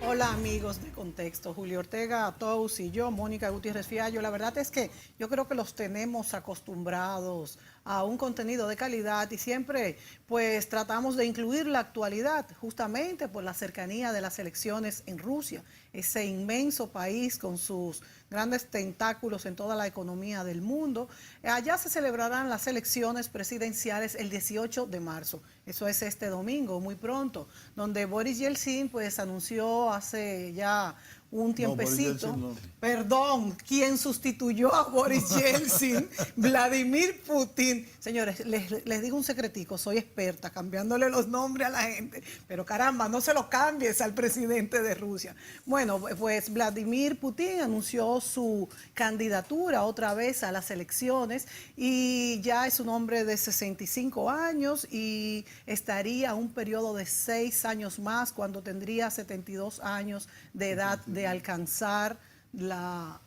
Hola amigos de Contexto, Julio Ortega Tous y yo, Mónica Gutiérrez Fiallo. La verdad es que yo creo que los tenemos acostumbrados a un contenido de calidad y siempre pues tratamos de incluir la actualidad justamente por la cercanía de las elecciones en Rusia, ese inmenso país con sus grandes tentáculos en toda la economía del mundo. Allá se celebrarán las elecciones presidenciales el 18 de marzo. Eso es este domingo, muy pronto, donde Boris Yeltsin pues anunció hace ya un tiempecito, perdón, quien sustituyó a Boris Yeltsin, Vladimir Putin. Señores, les digo un secretico, soy experta cambiándole los nombres a la gente, pero caramba, no se lo cambies al presidente de Rusia. Bueno, pues Vladimir Putin anunció su candidatura otra vez a las elecciones y ya es un hombre de 65 años y estaría un periodo de 6 años más cuando tendría 72 años de edad de alcanzar las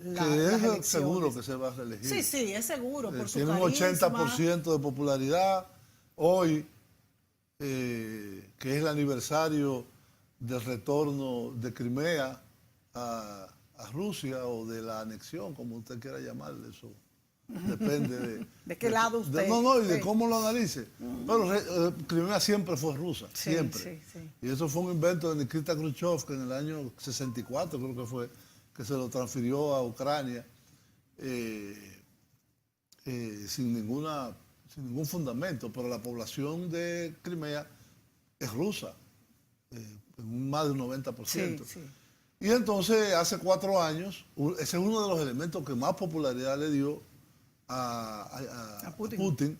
elecciones. Seguro que se va a reelegir. Sí, sí, es seguro. Por su tiene un carisma. 80% de popularidad. Hoy, que es el aniversario del retorno de Crimea a Rusia o de la anexión, como usted quiera llamarle eso. Depende ¿De qué lado usted? Y de cómo lo analice. Pero Crimea siempre fue rusa, siempre. Sí. Y eso fue un invento de Nikita Khrushchev, que en el año 64 creo que fue, que se lo transfirió a Ucrania sin ningún fundamento. Pero la población de Crimea es rusa, en más de un 90%. Sí. Y entonces, hace 4 años, ese es uno de los elementos que más popularidad le dio a Putin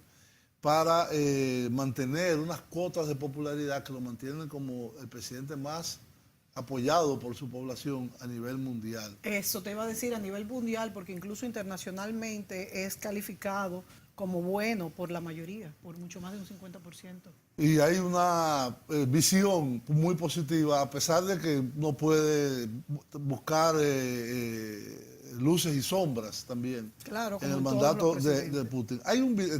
para mantener unas cuotas de popularidad que lo mantienen como el presidente más apoyado por su población a nivel mundial. Eso te iba a decir, a nivel mundial, porque incluso internacionalmente es calificado como bueno por la mayoría, por mucho más de un 50%. Y hay una visión muy positiva, a pesar de que no puede buscar luces y sombras también, claro, en el mandato de Putin.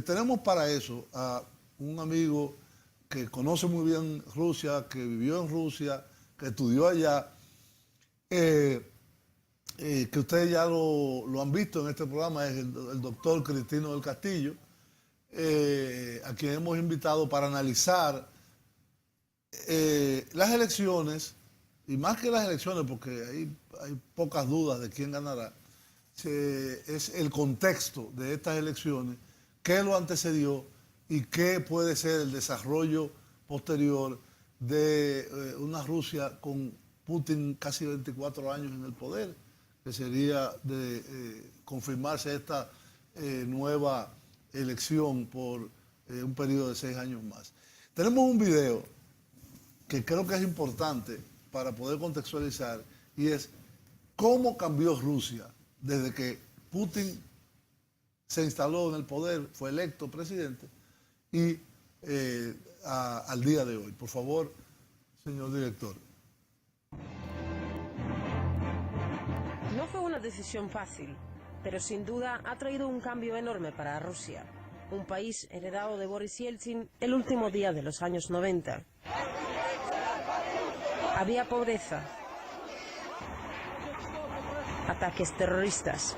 Tenemos para eso a un amigo que conoce muy bien Rusia, que vivió en Rusia, que estudió allá, que ustedes ya lo han visto en este programa, es el doctor Cristino del Castillo, a quien hemos invitado para analizar las elecciones, y más que las elecciones, porque hay pocas dudas de quién ganará, es el contexto de estas elecciones, qué lo antecedió y qué puede ser el desarrollo posterior de una Rusia con Putin casi 24 años en el poder, que sería de confirmarse esta nueva elección por un periodo de 6 años más. Tenemos un video que creo que es importante para poder contextualizar, y es cómo cambió Rusia desde que Putin se instaló en el poder, fue electo presidente, y al día de hoy. Por favor, señor director. No fue una decisión fácil, pero sin duda ha traído un cambio enorme para Rusia, un país heredado de Boris Yeltsin el último día de los años 90. Había pobreza, ataques terroristas.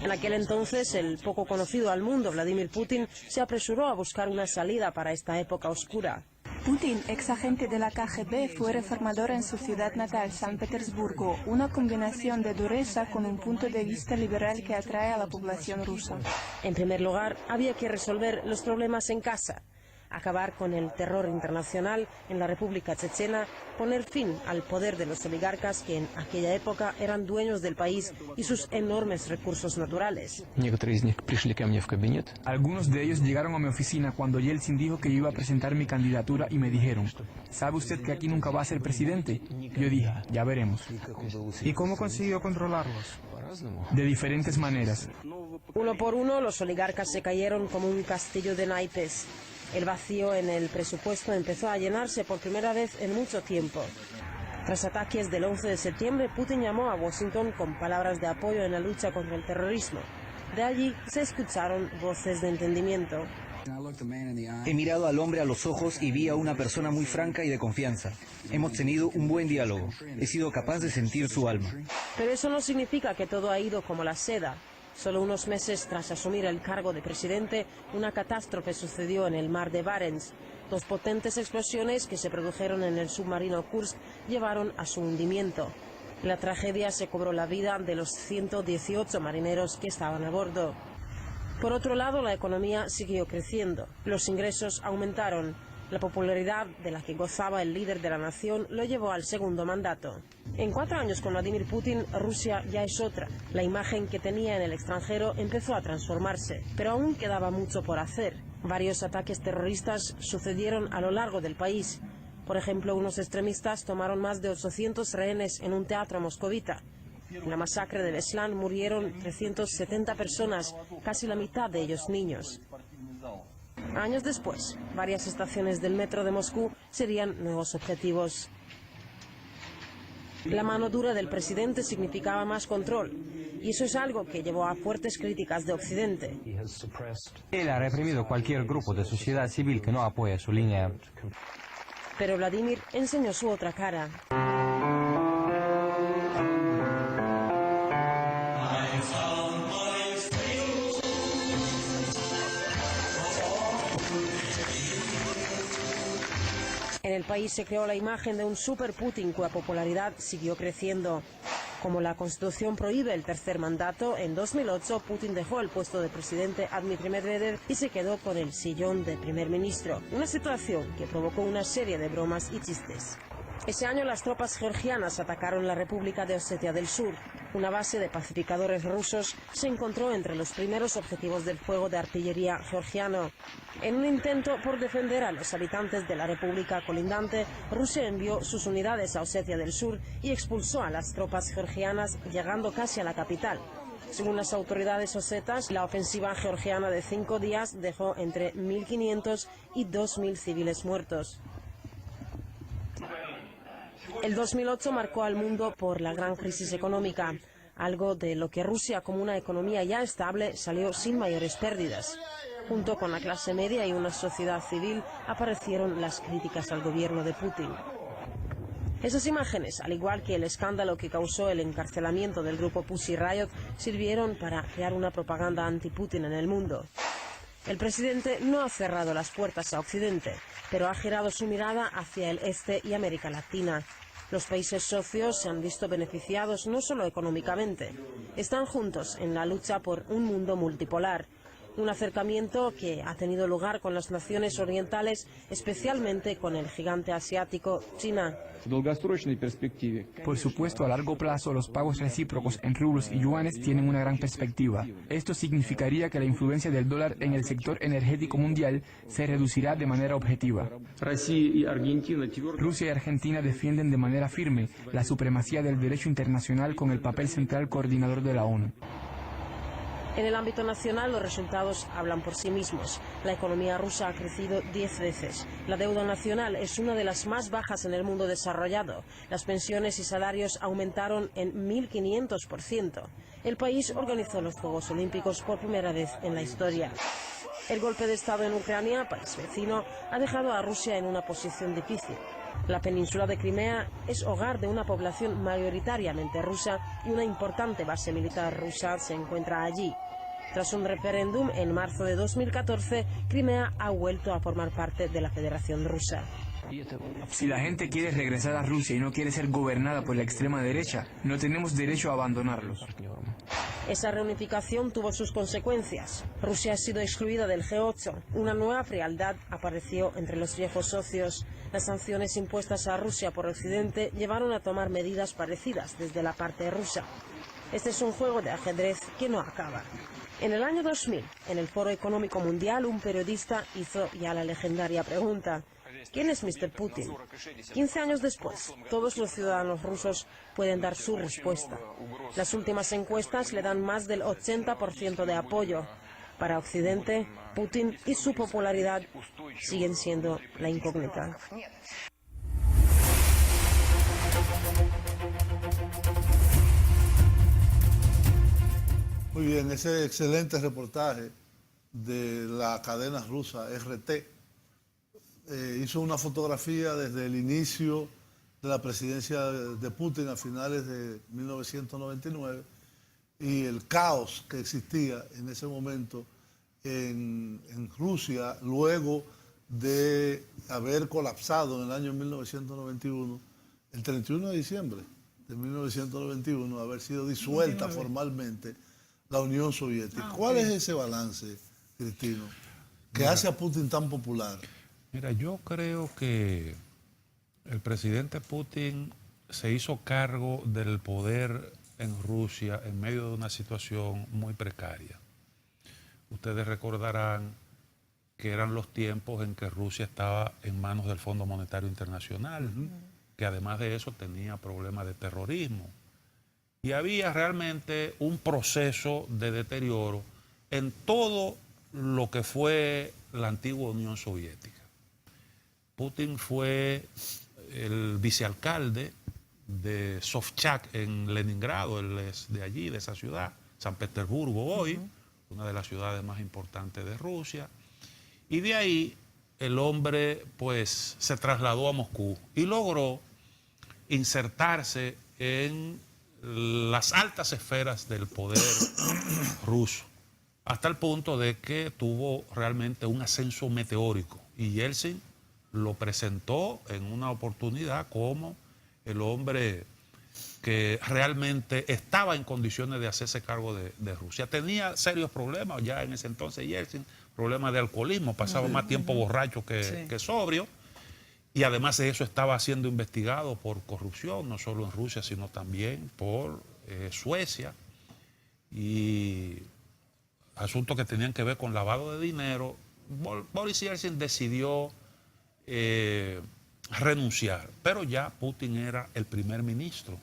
En aquel entonces, el poco conocido al mundo Vladimir Putin se apresuró a buscar una salida para esta época oscura. Putin, ex agente de la KGB, fue reformador en su ciudad natal, San Petersburgo, una combinación de dureza con un punto de vista liberal que atrae a la población rusa. En primer lugar, había que resolver los problemas en casa, acabar con el terror internacional en la República Chechena, poner fin al poder de los oligarcas que en aquella época eran dueños del país y sus enormes recursos naturales. Algunos de ellos llegaron a mi oficina cuando Yeltsin dijo que yo iba a presentar mi candidatura y me dijeron: ¿sabe usted que aquí nunca va a ser presidente? Yo dije: ya veremos. ¿Y cómo consiguió controlarlos? De diferentes maneras. Uno por uno, los oligarcas se cayeron como un castillo de naipes. El vacío en el presupuesto empezó a llenarse por primera vez en mucho tiempo. Tras ataques del 11 de septiembre, Putin llamó a Washington con palabras de apoyo en la lucha contra el terrorismo. De allí se escucharon voces de entendimiento. He mirado al hombre a los ojos y vi a una persona muy franca y de confianza. Hemos tenido un buen diálogo. He sido capaz de sentir su alma. Pero eso no significa que todo ha ido como la seda. Solo unos meses tras asumir el cargo de presidente, una catástrofe sucedió en el mar de Barents. Dos potentes explosiones que se produjeron en el submarino Kursk llevaron a su hundimiento. La tragedia se cobró la vida de los 118 marineros que estaban a bordo. Por otro lado, la economía siguió creciendo. Los ingresos aumentaron. La popularidad de la que gozaba el líder de la nación lo llevó al segundo mandato. En 4 años con Vladimir Putin, Rusia ya es otra. La imagen que tenía en el extranjero empezó a transformarse, pero aún quedaba mucho por hacer. Varios ataques terroristas sucedieron a lo largo del país. Por ejemplo, unos extremistas tomaron más de 800 rehenes en un teatro moscovita. En la masacre de Beslan murieron 370 personas, casi la mitad de ellos niños. Años después, varias estaciones del metro de Moscú serían nuevos objetivos. La mano dura del presidente significaba más control, y eso es algo que llevó a fuertes críticas de Occidente. Él ha reprimido cualquier grupo de sociedad civil que no apoye su línea. Pero Vladimir enseñó su otra cara. En el país se creó la imagen de un super Putin cuya popularidad siguió creciendo. Como la Constitución prohíbe el tercer mandato, en 2008 Putin dejó el puesto de presidente a Dmitry Medvedev y se quedó con el sillón de primer ministro. Una situación que provocó una serie de bromas y chistes. Ese año las tropas georgianas atacaron la República de Osetia del Sur. Una base de pacificadores rusos se encontró entre los primeros objetivos del fuego de artillería georgiano. En un intento por defender a los habitantes de la República colindante, Rusia envió sus unidades a Osetia del Sur y expulsó a las tropas georgianas, llegando casi a la capital. Según las autoridades osetas, la ofensiva georgiana de 5 días dejó entre 1.500 y 2.000 civiles muertos. El 2008 marcó al mundo por la gran crisis económica, algo de lo que Rusia, como una economía ya estable, salió sin mayores pérdidas. Junto con la clase media y una sociedad civil aparecieron las críticas al gobierno de Putin. Esas imágenes, al igual que el escándalo que causó el encarcelamiento del grupo Pussy Riot, sirvieron para crear una propaganda anti-Putin en el mundo. El presidente no ha cerrado las puertas a Occidente, pero ha girado su mirada hacia el este y América Latina. Los países socios se han visto beneficiados no solo económicamente, están juntos en la lucha por un mundo multipolar. Un acercamiento que ha tenido lugar con las naciones orientales, especialmente con el gigante asiático China. Por supuesto, a largo plazo, los pagos recíprocos en rublos y yuanes tienen una gran perspectiva. Esto significaría que la influencia del dólar en el sector energético mundial se reducirá de manera objetiva. Rusia y Argentina defienden de manera firme la supremacía del derecho internacional con el papel central coordinador de la ONU. En el ámbito nacional, los resultados hablan por sí mismos. La economía rusa ha crecido 10 veces. La deuda nacional es una de las más bajas en el mundo desarrollado. Las pensiones y salarios aumentaron en 1.500%. El país organizó los Juegos Olímpicos por primera vez en la historia. El golpe de Estado en Ucrania, país vecino, ha dejado a Rusia en una posición difícil. La península de Crimea es hogar de una población mayoritariamente rusa y una importante base militar rusa se encuentra allí. Tras un referéndum en marzo de 2014, Crimea ha vuelto a formar parte de la Federación Rusa. Si la gente quiere regresar a Rusia y no quiere ser gobernada por la extrema derecha, no tenemos derecho a abandonarlos. Esa reunificación tuvo sus consecuencias. Rusia ha sido excluida del G8. Una nueva frialdad apareció entre los viejos socios. Las sanciones impuestas a Rusia por Occidente llevaron a tomar medidas parecidas desde la parte rusa. Este es un juego de ajedrez que no acaba. En el año 2000, en el Foro Económico Mundial, un periodista hizo ya la legendaria pregunta: ¿quién es Mr. Putin? 15 años después, todos los ciudadanos rusos pueden dar su respuesta. Las últimas encuestas le dan más del 80% de apoyo. Para Occidente, Putin y su popularidad siguen siendo la incógnita. Muy bien, ese excelente reportaje de la cadena rusa RT. Hizo una fotografía desde el inicio de la presidencia de Putin a finales de 1999 y el caos que existía en ese momento en Rusia luego de haber colapsado en el año 1991, el 31 de diciembre de 1991, haber sido disuelta formalmente la Unión Soviética. ¿Cuál es ese balance, Cristino, que hace a Putin tan popular? Mira, yo creo que el presidente Putin se hizo cargo del poder en Rusia en medio de una situación muy precaria. Ustedes recordarán que eran los tiempos en que Rusia estaba en manos del Fondo Monetario Internacional, que además de eso tenía problemas de terrorismo. Y había realmente un proceso de deterioro en todo lo que fue la antigua Unión Soviética. Putin fue el vicealcalde de Sobchak en Leningrado, él es de allí, de esa ciudad, San Petersburgo hoy, una de las ciudades más importantes de Rusia. Y de ahí el hombre pues se trasladó a Moscú y logró insertarse en las altas esferas del poder ruso, hasta el punto de que tuvo realmente un ascenso meteórico. Y Yeltsin lo presentó en una oportunidad como el hombre que realmente estaba en condiciones de hacerse cargo de Rusia. Tenía serios problemas ya en ese entonces Yeltsin, problemas de alcoholismo, pasaba más tiempo borracho que sobrio, y además de eso estaba siendo investigado por corrupción, no solo en Rusia, sino también por Suecia, y asuntos que tenían que ver con lavado de dinero. Boris Yeltsin decidió renunciar, pero ya Putin era el primer ministro.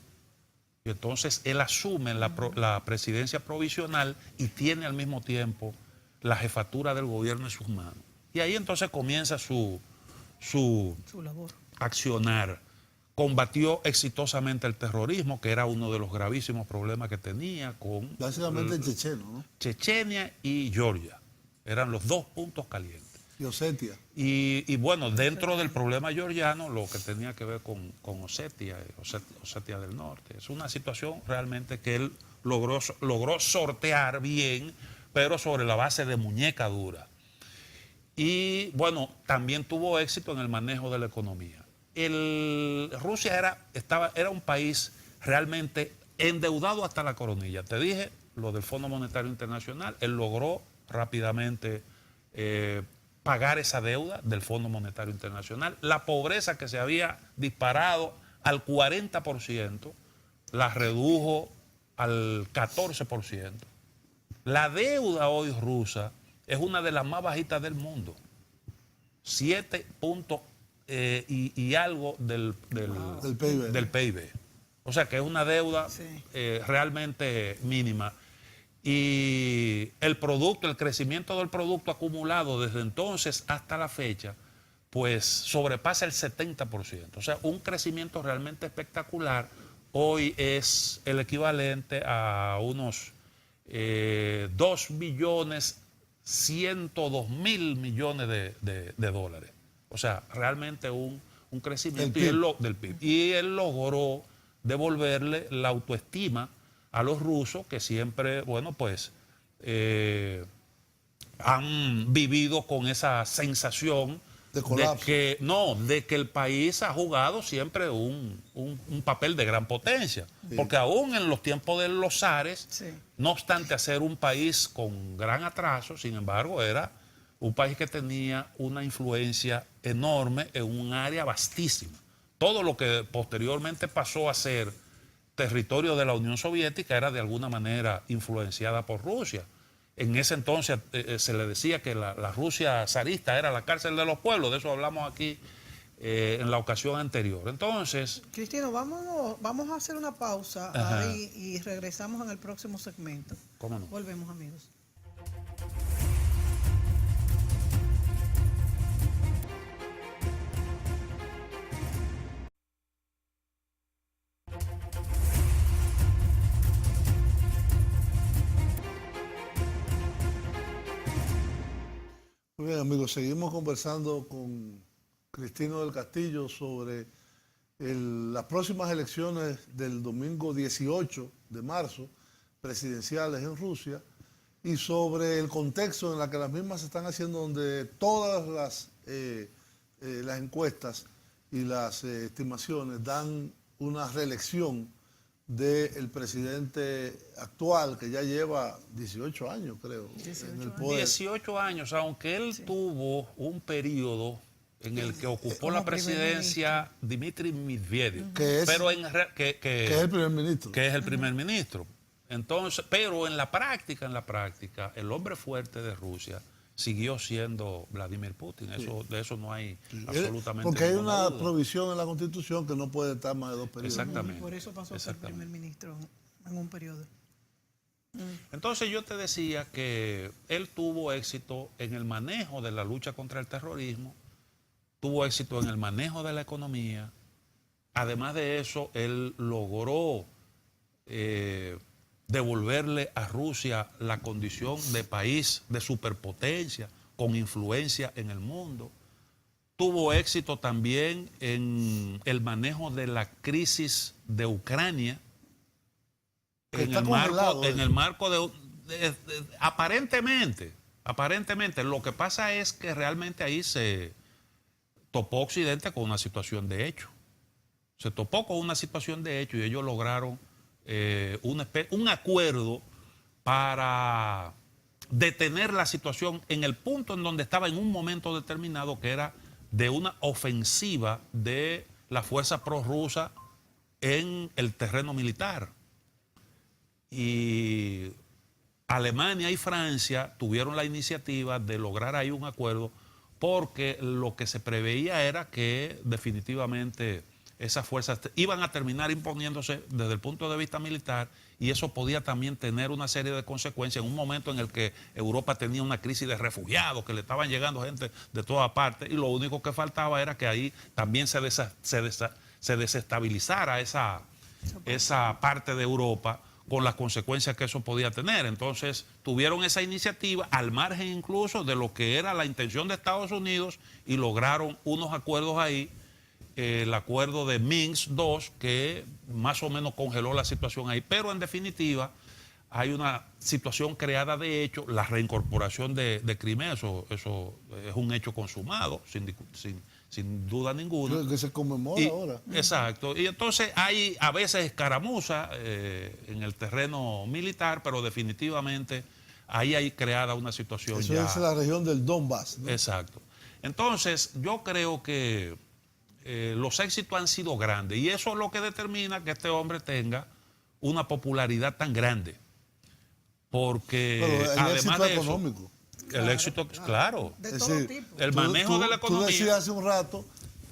Y entonces él asume la presidencia provisional y tiene al mismo tiempo la jefatura del gobierno en sus manos. Y ahí entonces comienza su labor. Accionar. Combatió exitosamente el terrorismo, que era uno de los gravísimos problemas que tenía con... Básicamente checheno, ¿no? Chechenia y Georgia. Eran los dos puntos calientes. Y Osetia. Y bueno, dentro del problema georgiano, lo que tenía que ver con Osetia del Norte. Es una situación realmente que él logró sortear bien, pero sobre la base de muñeca dura. Y bueno, también tuvo éxito en el manejo de la economía. Rusia era un país realmente endeudado hasta la coronilla. Te dije lo del Fondo Monetario Internacional, él logró rápidamente pagar esa deuda del Fondo Monetario Internacional. La pobreza que se había disparado al 40%, la redujo al 14%. La deuda hoy rusa es una de las más bajitas del mundo. 7 puntos y algo del PIB. O sea que es una deuda realmente mínima. Y el crecimiento del producto acumulado desde entonces hasta la fecha, pues sobrepasa el 70%. O sea, un crecimiento realmente espectacular. Hoy es el equivalente a unos 2.102.000 millones de dólares. O sea, realmente un crecimiento del PIB. Y él logró devolverle la autoestima a los rusos, que siempre, bueno, pues han vivido con esa sensación de colapso, de que el país ha jugado siempre un papel de gran potencia. Sí. Porque aún en los tiempos de los zares, no obstante hacer un país con gran atraso, sin embargo, era un país que tenía una influencia enorme en un área vastísima. Todo lo que posteriormente pasó a ser territorio de la Unión Soviética era de alguna manera influenciada por Rusia. En ese entonces se le decía que la Rusia zarista era la cárcel de los pueblos, de eso hablamos aquí en la ocasión anterior. Entonces... Cristino, vamos a hacer una pausa ahí y regresamos en el próximo segmento. ¿Cómo no? Volvemos, amigos. Muy bien, amigos, seguimos conversando con Cristino del Castillo sobre las próximas elecciones del domingo 18 de marzo, presidenciales en Rusia, y sobre el contexto en el que las mismas se están haciendo, donde todas las encuestas y las estimaciones dan una reelección del presidente actual, que ya lleva 18 años, creo, en el poder. 18 años, aunque él tuvo un periodo en el que ocupó la presidencia Dmitry Medvedev, que es el primer ministro. Que es el primer ministro. Entonces, pero en la práctica, el hombre fuerte de Rusia siguió siendo Vladimir Putin. De eso no hay absolutamente porque hay ninguna una duda. provisión en la Constitución que no puede estar más de 2 periodos. Exactamente. Por eso pasó a ser primer ministro en un periodo. Entonces yo te decía que él tuvo éxito en el manejo de la lucha contra el terrorismo, tuvo éxito en el manejo de la economía. Además de eso, él logró devolverle a Rusia la condición de país de superpotencia con influencia en el mundo. Tuvo éxito también en el manejo de la crisis de Ucrania, en el marco de aparentemente, lo que pasa es que realmente ahí se topó Occidente con una situación de hecho. Se topó con una situación de hecho y ellos lograron un acuerdo para detener la situación en el punto en donde estaba en un momento determinado, que era de una ofensiva de la fuerza prorrusa en el terreno militar. Y Alemania y Francia tuvieron la iniciativa de lograr ahí un acuerdo, porque lo que se preveía era que definitivamente esas fuerzas iban a terminar imponiéndose desde el punto de vista militar, y eso podía también tener una serie de consecuencias en un momento en el que Europa tenía una crisis de refugiados, que le estaban llegando gente de todas partes, y lo único que faltaba era que ahí también se desestabilizara esa parte de Europa, con las consecuencias que eso podía tener. Entonces tuvieron esa iniciativa al margen incluso de lo que era la intención de Estados Unidos, y lograron unos acuerdos ahí, el acuerdo de Minsk II, que más o menos congeló la situación ahí, pero en definitiva hay una situación creada de hecho, la reincorporación de Crimea, eso es un hecho consumado, sin duda ninguna. Que se conmemora ahora. Exacto. Y entonces hay a veces escaramuzas en el terreno militar, pero definitivamente ahí hay creada una situación. Eso es la región del Donbass, ¿no? Exacto. Entonces yo creo que los éxitos han sido grandes, y eso es lo que determina que este hombre tenga una popularidad tan grande. Porque pero el además éxito de económico. El éxito, claro. De Es todo decir, tipo. El manejo de la economía. Tú decías hace un rato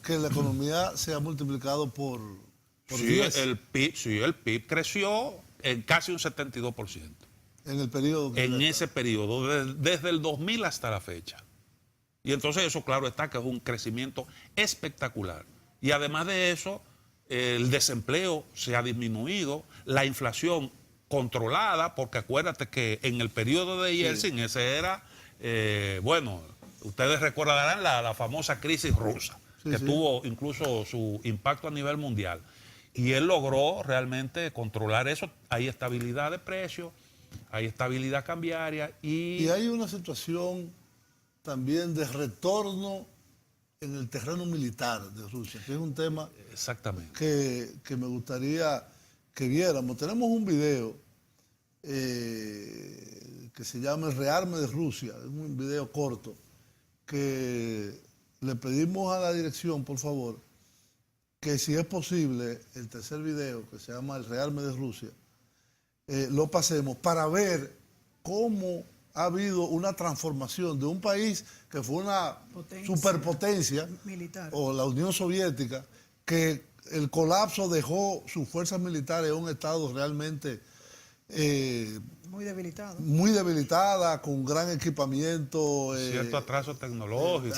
que la economía se ha multiplicado por Sí, 10 el PIB creció en casi un 72%. en el periodo. En ese periodo, desde el 2000 hasta la fecha. Y entonces eso, claro está, que es un crecimiento espectacular. Y además de eso, el desempleo se ha disminuido, la inflación controlada, porque acuérdate que en el periodo de Yeltsin, ese era, bueno, ustedes recordarán la famosa crisis rusa, que tuvo incluso su impacto a nivel mundial. Y él logró realmente controlar eso. Hay estabilidad de precios, hay estabilidad cambiaria y hay una situación también de retorno en el terreno militar de Rusia, que es un tema exactamente que me gustaría que viéramos. Tenemos un video que se llama El rearme de Rusia, es un video corto, que le pedimos a la dirección, por favor, que si es posible, el tercer video, que se llama El rearme de Rusia, lo pasemos para ver cómo ha habido una transformación de un país que fue una superpotencia militar, o la Unión Soviética, que el colapso dejó sus fuerzas militares en un estado realmente muy debilitada, con gran equipamiento. Cierto atraso tecnológico.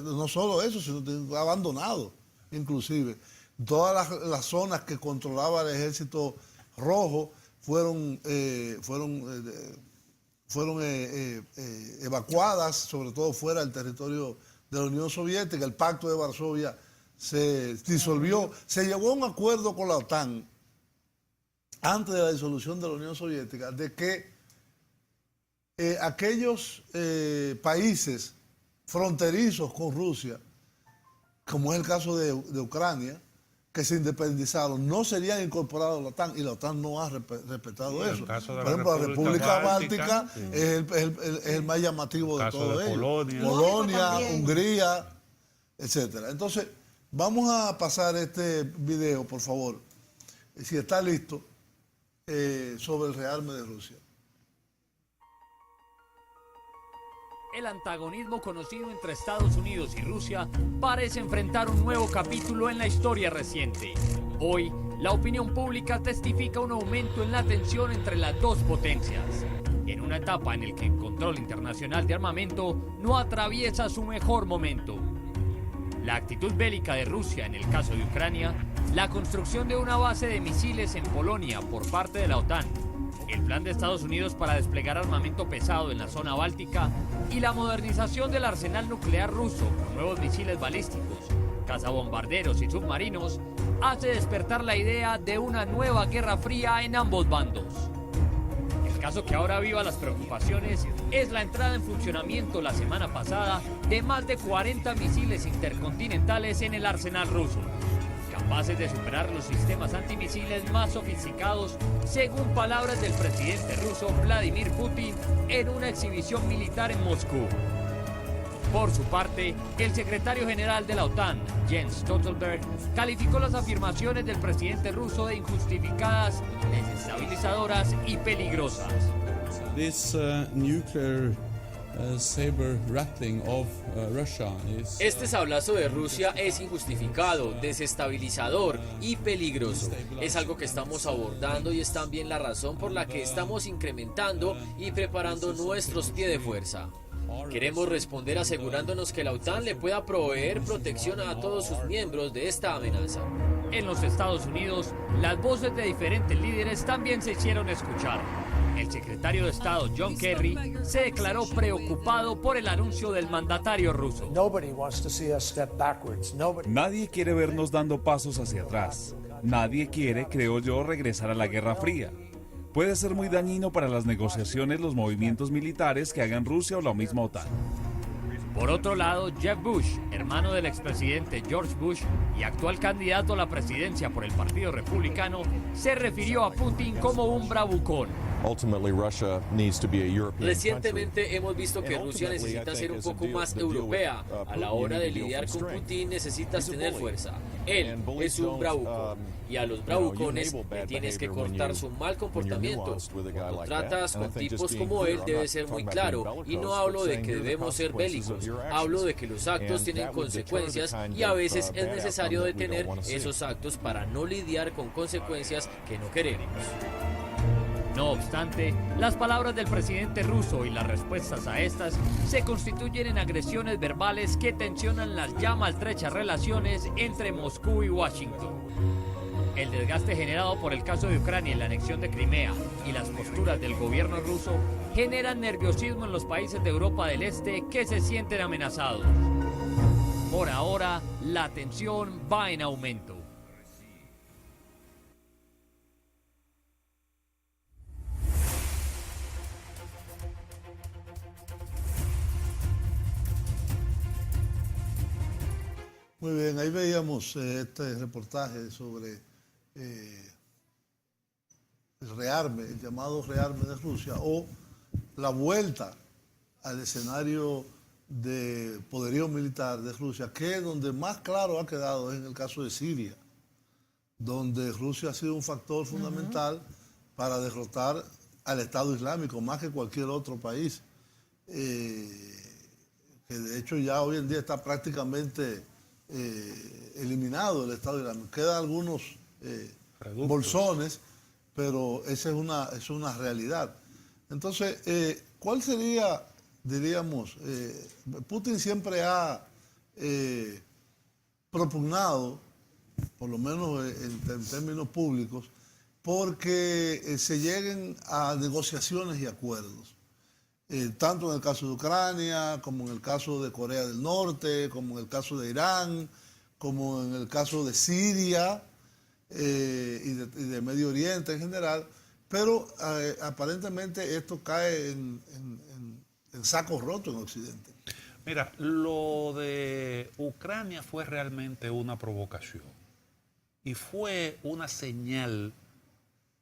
No solo eso, sino abandonado, inclusive. Todas las zonas que controlaba el ejército rojo fueron fueron evacuadas, sobre todo fuera del territorio de la Unión Soviética. El Pacto de Varsovia se disolvió, se llegó a un acuerdo con la OTAN antes de la disolución de la Unión Soviética de que aquellos países fronterizos con Rusia, como es el caso de Ucrania, que se independizaron, no serían incorporados a la OTAN, y la OTAN no ha respetado eso. Por ejemplo, la República Báltica es el más llamativo de todo ello. Polonia, Hungría, etcétera. Entonces, vamos a pasar este video, por favor, si está listo, sobre el rearme de Rusia. El antagonismo conocido entre Estados Unidos y Rusia parece enfrentar un nuevo capítulo en la historia reciente. Hoy, la opinión pública testifica un aumento en la tensión entre las dos potencias, en una etapa en la que el control internacional de armamento no atraviesa su mejor momento. La actitud bélica de Rusia en el caso de Ucrania, la construcción de una base de misiles en Polonia por parte de la OTAN, el plan de Estados Unidos para desplegar armamento pesado en la zona báltica y la modernización del arsenal nuclear ruso con nuevos misiles balísticos, cazabombarderos y submarinos, hace despertar la idea de una nueva guerra fría en ambos bandos. El caso que ahora aviva las preocupaciones es la entrada en funcionamiento la semana pasada de más de 40 misiles intercontinentales en el arsenal ruso, capaces de superar los sistemas antimisiles más sofisticados, según palabras del presidente ruso Vladimir Putin en una exhibición militar en Moscú. Por su parte, el secretario general de la OTAN, Jens Stoltenberg, calificó las afirmaciones del presidente ruso de injustificadas, desestabilizadoras y peligrosas. Este sablazo de Rusia es injustificado, desestabilizador y peligroso. Es algo que estamos abordando y es también la razón por la que estamos incrementando y preparando nuestros pies de fuerza. Queremos responder asegurándonos que la OTAN le pueda proveer protección a todos sus miembros de esta amenaza. En los Estados Unidos, las voces de diferentes líderes también se hicieron escuchar. El secretario de Estado John Kerry se declaró preocupado por el anuncio del mandatario ruso. Nadie quiere vernos dando pasos hacia atrás. Nadie quiere, creo yo, regresar a la Guerra Fría. Puede ser muy dañino para las negociaciones los movimientos militares que hagan Rusia o la misma OTAN. Por otro lado, Jeb Bush, hermano del expresidente George Bush y actual candidato a la presidencia por el Partido Republicano, se refirió a Putin como un bravucón. Recientemente hemos visto que Rusia necesita ser un poco más europea. A la hora de lidiar con Putin necesitas tener fuerza. Él es un bravucón. Y a los bravucones le tienes que cortar su mal comportamiento. Cuando tratas con tipos como él debe ser muy claro. Y no hablo de que debemos ser bélicos. Hablo de que los actos tienen consecuencias y a veces es necesario detener esos actos para no lidiar con consecuencias que no queremos. No obstante, las palabras del presidente ruso y las respuestas a estas se constituyen en agresiones verbales que tensionan las ya maltrechas relaciones entre Moscú y Washington. El desgaste generado por el caso de Ucrania y la anexión de Crimea y las posturas del gobierno ruso generan nerviosismo en los países de Europa del Este que se sienten amenazados. Por ahora, la tensión va en aumento. Muy bien, ahí veíamos este reportaje sobre el rearme, el llamado rearme de Rusia, o la vuelta al escenario de poderío militar de Rusia, que es donde más claro ha quedado es en el caso de Siria, donde Rusia ha sido un factor fundamental para derrotar al Estado Islámico, más que cualquier otro país, que de hecho ya hoy en día está prácticamente eliminado el Estado Islámico. Quedan algunos bolsones, pero esa es una realidad. Entonces, ¿cuál sería, diríamos, Putin siempre ha propugnado, por lo menos en términos públicos, porque se lleguen a negociaciones y acuerdos. tanto en el caso de Ucrania, como en el caso de Corea del Norte, como en el caso de Irán, como en el caso de Siria y de Medio Oriente en general, pero aparentemente esto cae en sacos rotos en Occidente. Mira, lo de Ucrania fue realmente una provocación y fue una señal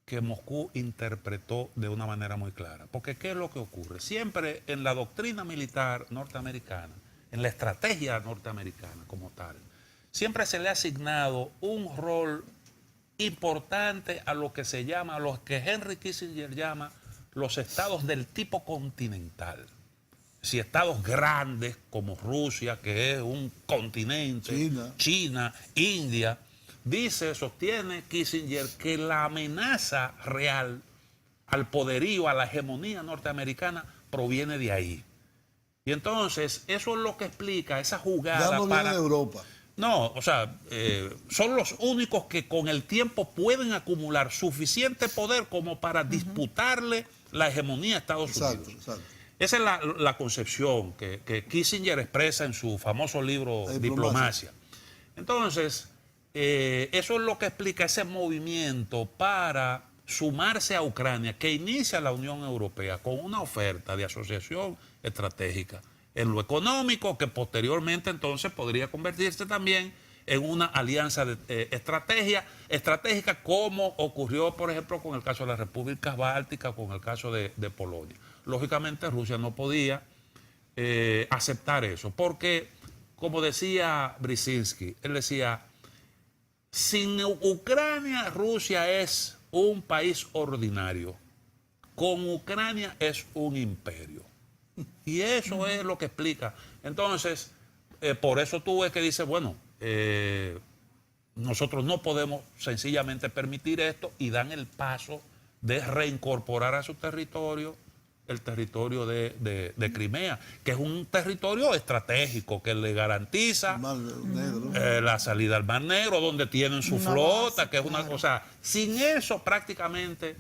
que Moscú interpretó de una manera muy clara. Porque ¿qué es lo que ocurre? Siempre en la doctrina militar norteamericana, en la estrategia norteamericana como tal, siempre se le ha asignado un rol importante a lo que se llama, a lo que Henry Kissinger llama los estados del tipo continental. Si estados grandes como Rusia, que es un continente, China, India, sostiene Kissinger que la amenaza real al poderío, a la hegemonía norteamericana proviene de ahí. Y entonces eso es lo que explica esa jugada. Ya no viene de Europa. No, o sea, son los únicos que con el tiempo pueden acumular suficiente poder como para disputarle la hegemonía a Estados Unidos. Exacto. Esa es la concepción que Kissinger expresa en su famoso libro Diplomacia. Entonces, eso es lo que explica ese movimiento para sumarse a Ucrania, que inicia la Unión Europea con una oferta de asociación estratégica en lo económico, que posteriormente entonces podría convertirse también en una alianza estratégica, como ocurrió, por ejemplo, con el caso de las repúblicas bálticas, con el caso de Polonia. Lógicamente Rusia no podía aceptar eso, porque, como decía Brzezinski, él decía, sin Ucrania, Rusia es un país ordinario. Con Ucrania es un imperio. Y eso es lo que explica. Entonces, por eso tú ves que dice, bueno, nosotros no podemos sencillamente permitir esto, y dan el paso de reincorporar a su territorio el territorio de Crimea, que es un territorio estratégico que le garantiza la salida al Mar Negro, donde tienen su flota, que es una cosa. Sin eso prácticamente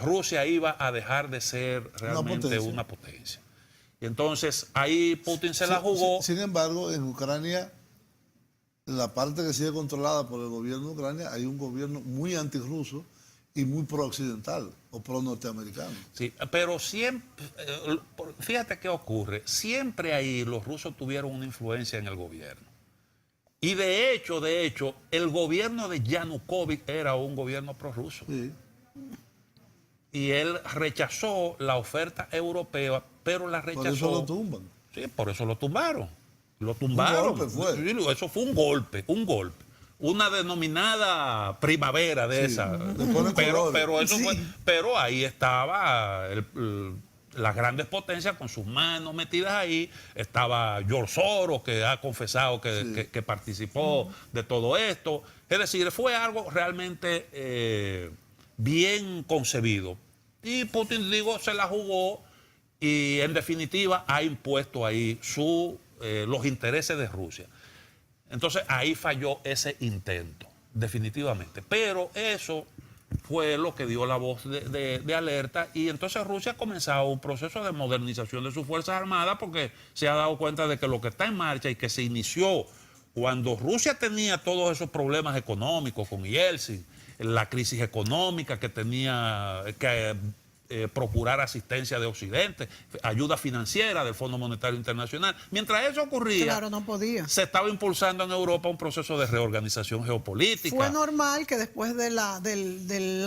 Rusia iba a dejar de ser realmente una potencia. Y entonces ahí Putin se la jugó. Sin embargo, en Ucrania, la parte que sigue controlada por el gobierno de Ucrania, hay un gobierno muy antirruso y muy pro-occidental o pro-norteamericano. Sí, pero siempre, fíjate qué ocurre, siempre ahí los rusos tuvieron una influencia en el gobierno. Y de hecho, el gobierno de Yanukovych era un gobierno prorruso. Sí. Y él rechazó la oferta europea, pero la rechazó. Por eso lo tumban. Sí, por eso lo tumbaron. Lo tumbaron. Un golpe fue. Eso fue un golpe. Una denominada primavera de esa. Pero eso fue. Pero ahí estaba las grandes potencias con sus manos metidas ahí. Estaba George Soros, que ha confesado que participó de todo esto. Es decir, fue algo realmente bien concebido. Y Putin, se la jugó y en definitiva ha impuesto ahí los intereses de Rusia. Entonces ahí falló ese intento, definitivamente. Pero eso fue lo que dio la voz de alerta, y entonces Rusia ha comenzado un proceso de modernización de sus Fuerzas Armadas, porque se ha dado cuenta de que lo que está en marcha y que se inició cuando Rusia tenía todos esos problemas económicos con Yeltsin, la crisis económica que tenía que procurar asistencia de Occidente, ayuda financiera del Fondo Monetario Internacional. Mientras eso ocurría, no podía. Se estaba impulsando en Europa un proceso de reorganización geopolítica. Fue normal que después de la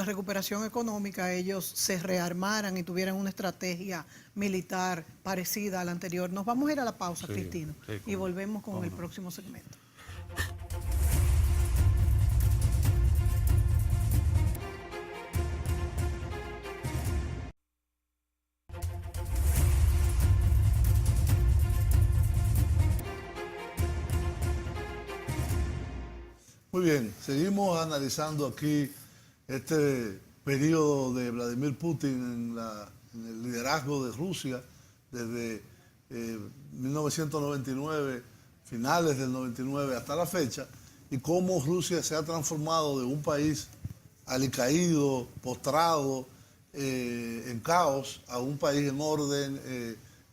recuperación económica ellos se rearmaran y tuvieran una estrategia militar parecida a la anterior. Nos vamos a ir a la pausa, Cristino, y volvemos con el próximo segmento. Muy bien, seguimos analizando aquí este periodo de Vladimir Putin en el liderazgo de Rusia desde 1999, finales del 99 hasta la fecha, y cómo Rusia se ha transformado de un país alicaído, postrado, en caos a un país en orden,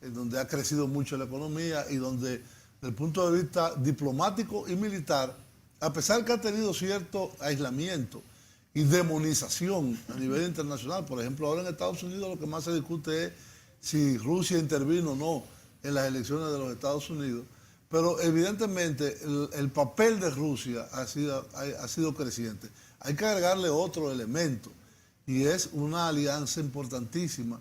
en donde ha crecido mucho la economía y donde, desde el punto de vista diplomático y militar, a pesar que ha tenido cierto aislamiento y demonización a nivel internacional, por ejemplo, ahora en Estados Unidos lo que más se discute es si Rusia intervino o no en las elecciones de los Estados Unidos, pero evidentemente el papel de Rusia ha sido creciente. Hay que agregarle otro elemento, y es una alianza importantísima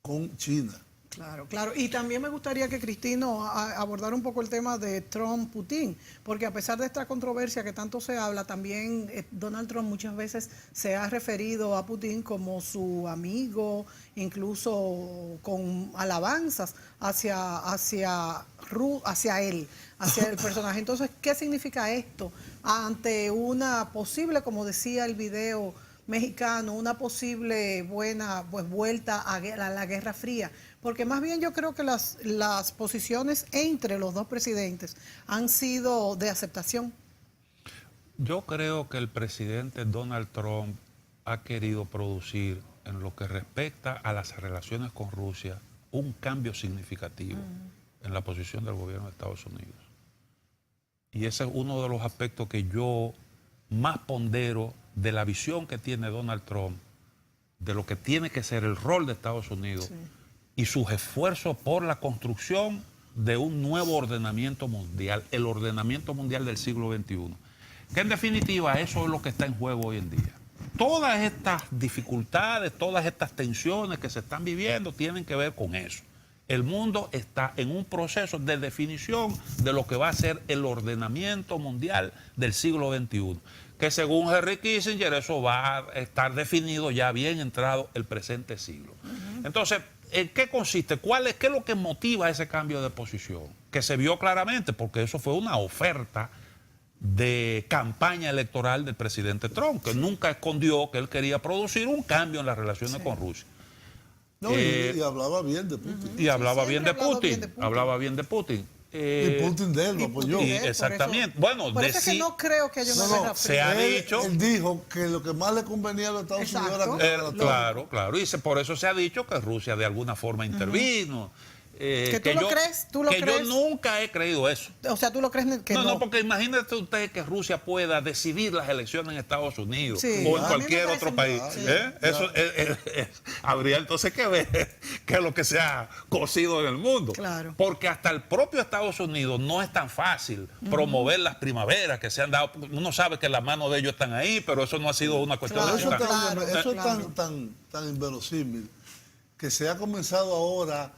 con China. Claro, claro. Y también me gustaría que Cristino abordara un poco el tema de Trump-Putin, porque a pesar de esta controversia que tanto se habla, también Donald Trump muchas veces se ha referido a Putin como su amigo, incluso con alabanzas hacia él, hacia el personaje. Entonces, ¿qué significa esto ante una posible, como decía el video mexicano, una posible buena vuelta a la Guerra Fría? Porque más bien yo creo que las posiciones entre los dos presidentes han sido de aceptación. Yo creo que el presidente Donald Trump ha querido producir, en lo que respecta a las relaciones con Rusia, un cambio significativo en la posición del gobierno de Estados Unidos. Y ese es uno de los aspectos que yo más pondero de la visión que tiene Donald Trump, de lo que tiene que ser el rol de Estados Unidos. Sí. Y sus esfuerzos por la construcción de un nuevo ordenamiento mundial, el ordenamiento mundial del siglo XXI. Que en definitiva eso es lo que está en juego hoy en día. Todas estas dificultades, todas estas tensiones que se están viviendo tienen que ver con eso. El mundo está en un proceso de definición de lo que va a ser el ordenamiento mundial del siglo XXI. Que según Henry Kissinger eso va a estar definido ya bien entrado el presente siglo. Entonces, ¿en qué consiste? ¿Qué es lo que motiva ese cambio de posición? Que se vio claramente, porque eso fue una oferta de campaña electoral del presidente Trump, que nunca escondió que él quería producir un cambio en las relaciones con Rusia. No, y hablaba bien de Putin. Y hablaba bien de Putin. Hablaba bien de Putin. Y Putin de él lo apoyó. Exactamente. Bueno, por eso es que no creo que haya una guerra fría. Se ha dicho. Él dijo que lo que más le convenía a los Estados Unidos era claro, claro. Y por eso se ha dicho que Rusia de alguna forma intervino. ¿Que tú lo crees? ¿Tú lo crees? Yo nunca he creído eso. O sea, ¿tú lo crees que no? No, porque imagínate usted que Rusia pueda decidir las elecciones en Estados Unidos o en cualquier otro país. Eso habría entonces que ver qué es lo que se ha cocido en el mundo. Claro. Porque hasta el propio Estados Unidos no es tan fácil promover las primaveras que se han dado. Uno sabe que las manos de ellos están ahí, pero eso no ha sido una cuestión de... Eso es tan inverosímil que se ha comenzado ahora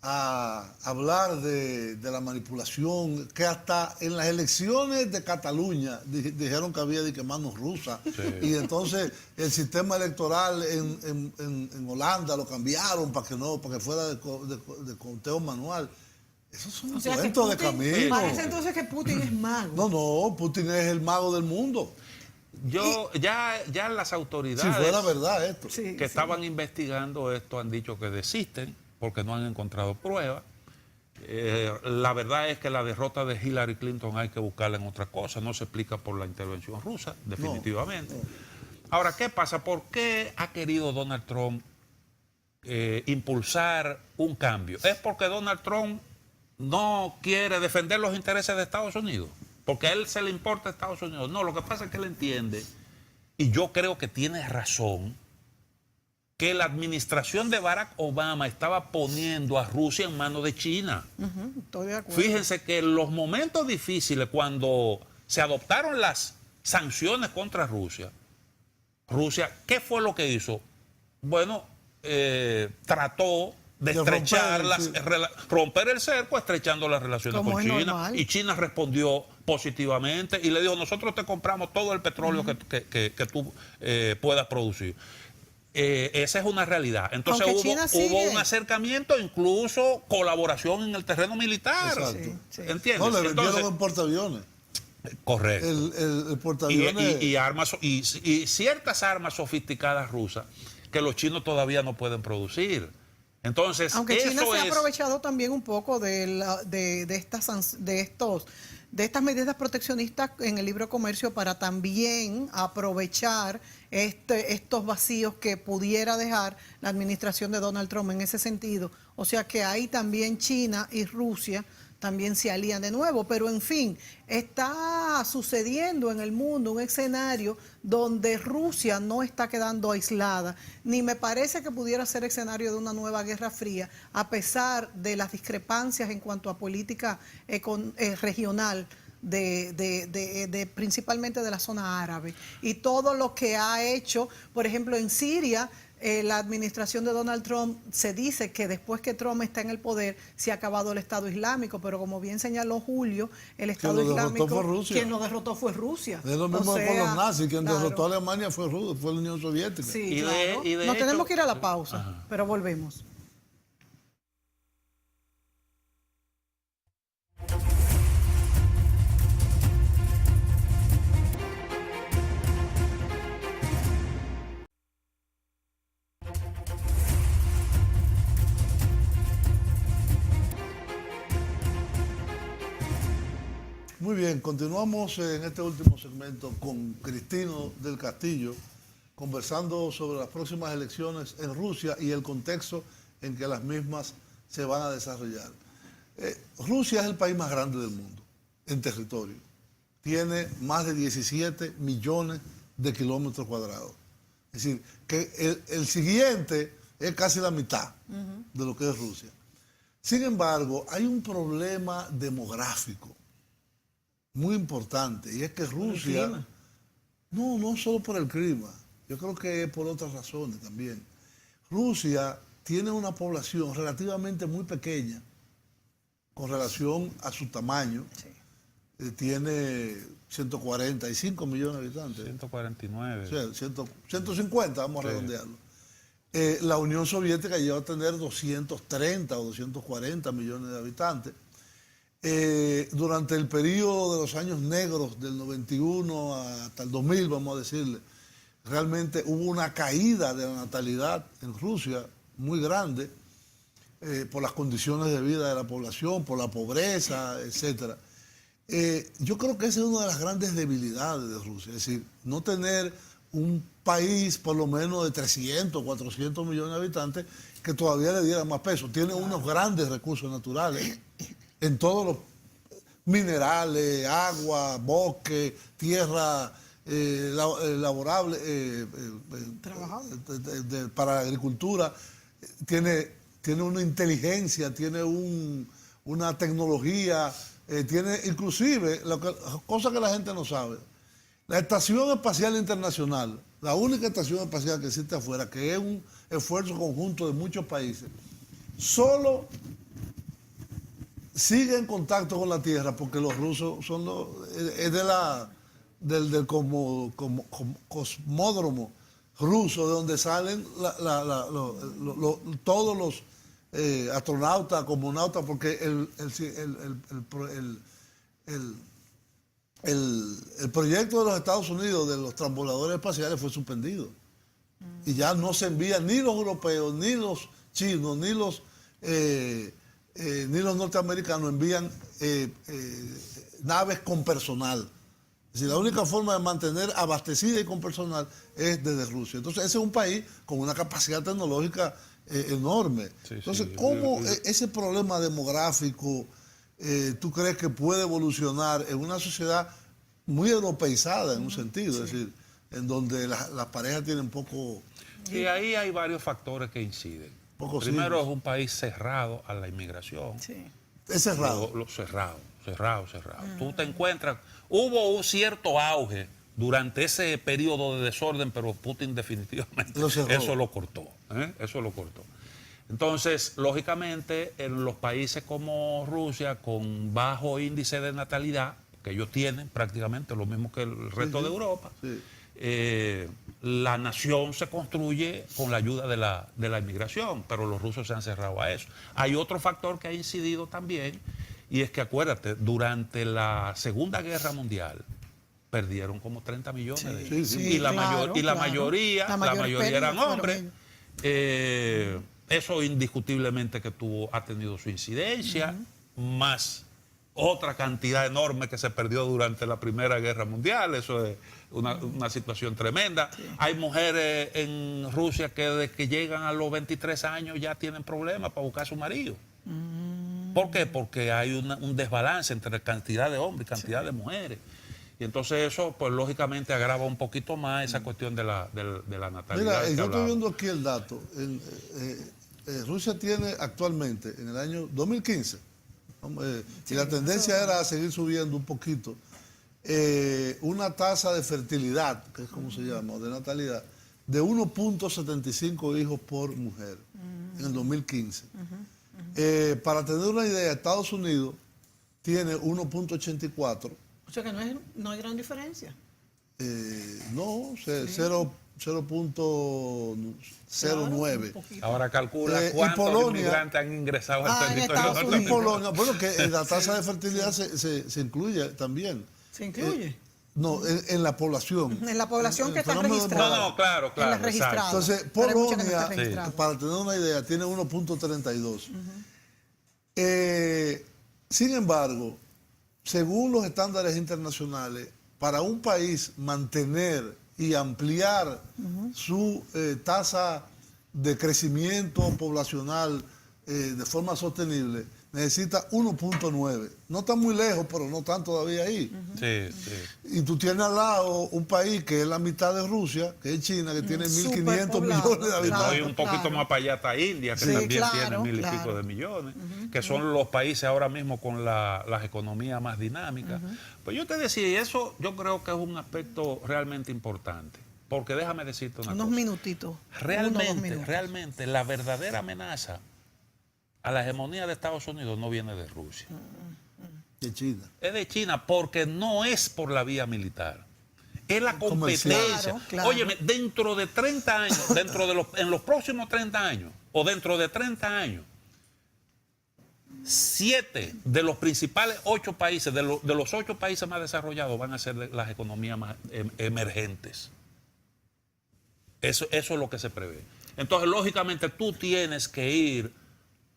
a hablar de la manipulación, que hasta en las elecciones de Cataluña dijeron que había manos rusas, y entonces el sistema electoral en Holanda lo cambiaron para que fuera de conteo manual. Esos son cuentos de camino. Parece entonces que Putin es mago. No, Putin es el mago del mundo. Ya las autoridades, si fuera verdad esto, que estaban investigando esto han dicho que desisten porque no han encontrado pruebas. La verdad es que la derrota de Hillary Clinton hay que buscarla en otra cosa, no se explica por la intervención rusa, definitivamente. No. Ahora, ¿qué pasa? ¿Por qué ha querido Donald Trump impulsar un cambio? ¿Es porque Donald Trump no quiere defender los intereses de Estados Unidos? ¿Porque a él se le importa a Estados Unidos? No, lo que pasa es que él entiende, y yo creo que tiene razón, que la administración de Barack Obama estaba poniendo a Rusia en manos de China. Estoy de acuerdo. Fíjense que en los momentos difíciles, cuando se adoptaron las sanciones contra Rusia, ¿qué fue lo que hizo? Bueno, trató de estrechar romper el cerco, estrechando las relaciones con China. Normal. Y China respondió positivamente y le dijo, nosotros te compramos todo el petróleo que tú puedas producir. Esa es una realidad. Entonces hubo un acercamiento, incluso colaboración en el terreno militar. ¿Entiendes? No, le vendieron un portaaviones. Correcto. El portaaviones. Y armas, y ciertas armas sofisticadas rusas que los chinos todavía no pueden producir. Entonces, aunque China se ha aprovechado también un poco de estos estas medidas proteccionistas en el libre comercio para también aprovechar estos vacíos que pudiera dejar la administración de Donald Trump en ese sentido. O sea que ahí también China y Rusia también se alían de nuevo, pero en fin, está sucediendo en el mundo un escenario donde Rusia no está quedando aislada, ni me parece que pudiera ser escenario de una nueva guerra fría, a pesar de las discrepancias en cuanto a política regional, principalmente de la zona árabe, y todo lo que ha hecho, por ejemplo, en Siria. La administración de Donald Trump se dice que después que Trump está en el poder se ha acabado el Estado Islámico, pero como bien señaló Julio, el Estado Islámico, quien lo derrotó fue Rusia. Es lo mismo con los nazis, quien derrotó a Alemania fue la Unión Soviética. Sí, claro. Nos tenemos que ir a la pausa, pero volvemos. Muy bien, continuamos en este último segmento con Cristino del Castillo, conversando sobre las próximas elecciones en Rusia y el contexto en que las mismas se van a desarrollar. Rusia es el país más grande del mundo en territorio. Tiene más de 17 millones de kilómetros cuadrados. Es decir, que el siguiente es casi la mitad de lo que es Rusia. Sin embargo, hay un problema demográfico muy importante, y es que Rusia, no solo por el clima, yo creo que es por otras razones también. Rusia tiene una población relativamente muy pequeña con relación a su tamaño. Sí. Tiene 145 millones de habitantes. 149. O sea, 150, vamos a redondearlo. La Unión Soviética llegó a tener 230 o 240 millones de habitantes. Durante el periodo de los años negros del 91 hasta el 2000, vamos a decirle, realmente hubo una caída de la natalidad en Rusia muy grande por las condiciones de vida de la población, por la pobreza, etc. Yo creo que esa es una de las grandes debilidades de Rusia, es decir, no tener un país por lo menos de 300, 400 millones de habitantes que todavía le diera más peso. Tiene unos grandes recursos naturales en todos los minerales, agua, bosque, tierra laborable, para la agricultura. Tiene una inteligencia, tiene una tecnología, tiene inclusive, cosa que la gente no sabe, la Estación Espacial Internacional, la única estación espacial que existe afuera, que es un esfuerzo conjunto de muchos países, solo sigue en contacto con la Tierra porque los rusos son del cosmódromo ruso, de donde salen todos los astronautas, cosmonautas, porque el proyecto de los Estados Unidos de los transbordadores espaciales fue suspendido. Y ya no se envían ni los europeos, ni los chinos, ni los norteamericanos envían naves con personal. Es decir, la única forma de mantener abastecida y con personal es desde Rusia. Entonces, ese es un país con una capacidad tecnológica enorme. Entonces, ¿cómo ese problema demográfico tú crees que puede evolucionar en una sociedad muy europeizada en un sentido? Es decir, en donde las parejas tienen poco... Y ahí hay varios factores que inciden. Primero, es un país cerrado a la inmigración. Sí. Es cerrado. Cerrado. Tú te encuentras... Hubo un cierto auge durante ese periodo de desorden, pero Putin definitivamente eso lo cortó. Eso lo cortó. Entonces, lógicamente, en los países como Rusia, con bajo índice de natalidad, que ellos tienen prácticamente lo mismo que el resto de Europa, la nación se construye con la ayuda de la inmigración, pero los rusos se han cerrado a eso. Hay otro factor que ha incidido también, y es que acuérdate, durante la Segunda Guerra Mundial perdieron como 30 millones y la mayoría eran hombres. Eso indiscutiblemente que ha tenido su incidencia, más otra cantidad enorme que se perdió durante la Primera Guerra Mundial. Eso es una situación tremenda. Sí. Hay mujeres en Rusia que desde que llegan a los 23 años ya tienen problemas para buscar a su marido. ¿Por qué? Porque hay un desbalance entre cantidad de hombres y cantidad de mujeres. Y entonces eso, pues lógicamente agrava un poquito más esa cuestión de la natalidad. Mira, yo estoy viendo aquí el dato. Rusia tiene actualmente, en el año 2015, y la tendencia era a seguir subiendo un poquito, una tasa de fertilidad, que es como se llama, o de natalidad, de 1.75 hijos por mujer en el 2015. Para tener una idea, Estados Unidos tiene 1.84. O sea que no hay gran diferencia. No, 0.09. Ahora calcula cuántos inmigrantes han ingresado al territorio norteamericano. Y Polonia, bueno, que la tasa de fertilidad se incluye también. ¿Se incluye? No, en la población. En la población que está registrada. No, claro. Entonces, Polonia, para tener una idea, tiene 1.32. Sin embargo, según los estándares internacionales, para un país mantener y ampliar su tasa de crecimiento poblacional de forma sostenible, necesita 1.9. No está muy lejos, pero no están todavía ahí. Sí. Y tú tienes al lado un país que es la mitad de Rusia, que es China, que tiene 1.500 millones de habitantes. Y un poquito más para allá está India, que también tiene 1.000 y pico de millones, que son los países ahora mismo con las economías más dinámicas. Pues yo te decía, y eso yo creo que es un aspecto realmente importante. Porque déjame decirte una cosa. Unos minutitos. Realmente, la verdadera amenaza a la hegemonía de Estados Unidos no viene de Rusia. De China. Es de China porque no es por la vía militar. Es la competencia. Claro. Óyeme, dentro de 30 años, en los próximos 30 años, o dentro de 30 años, 7 de los principales 8 países, de los 8 países más desarrollados, van a ser las economías más emergentes. Eso es lo que se prevé. Entonces, lógicamente, tú tienes que ir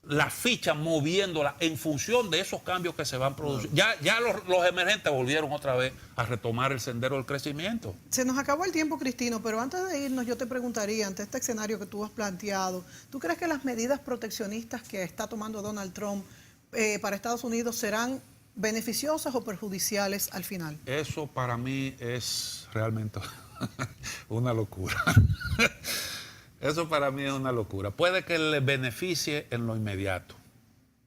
la ficha moviéndola en función de esos cambios que se van produciendo. Ya los emergentes volvieron otra vez a retomar el sendero del crecimiento. Se nos acabó el tiempo, Cristino, pero antes de irnos yo te preguntaría, ante este escenario que tú has planteado, ¿tú crees que las medidas proteccionistas que está tomando Donald Trump para Estados Unidos serán beneficiosas o perjudiciales al final? Eso para mí es realmente una locura. Eso para mí es una locura. Puede que le beneficie en lo inmediato,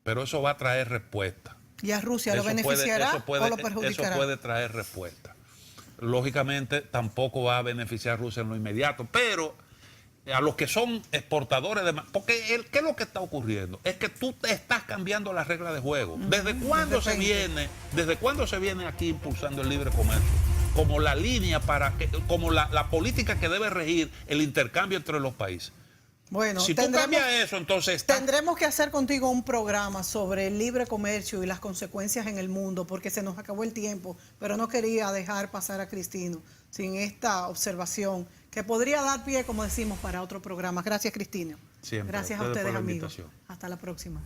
pero eso va a traer respuesta. ¿Y a Rusia lo beneficiará o lo perjudicará? Eso puede traer respuesta. Lógicamente tampoco va a beneficiar a Rusia en lo inmediato, pero a los que son exportadores de... Porque ¿qué es lo que está ocurriendo? Es que tú estás cambiando las reglas de juego. ¿Desde cuándo se viene aquí impulsando el libre comercio? Como la línea como la política que debe regir el intercambio entre los países. Bueno, si tú cambias eso, entonces... Tendremos que hacer contigo un programa sobre el libre comercio y las consecuencias en el mundo, porque se nos acabó el tiempo, pero no quería dejar pasar a Cristino sin esta observación, que podría dar pie, como decimos, para otro programa. Gracias, Cristino. Siempre. Gracias a ustedes, amigos. Hasta la próxima.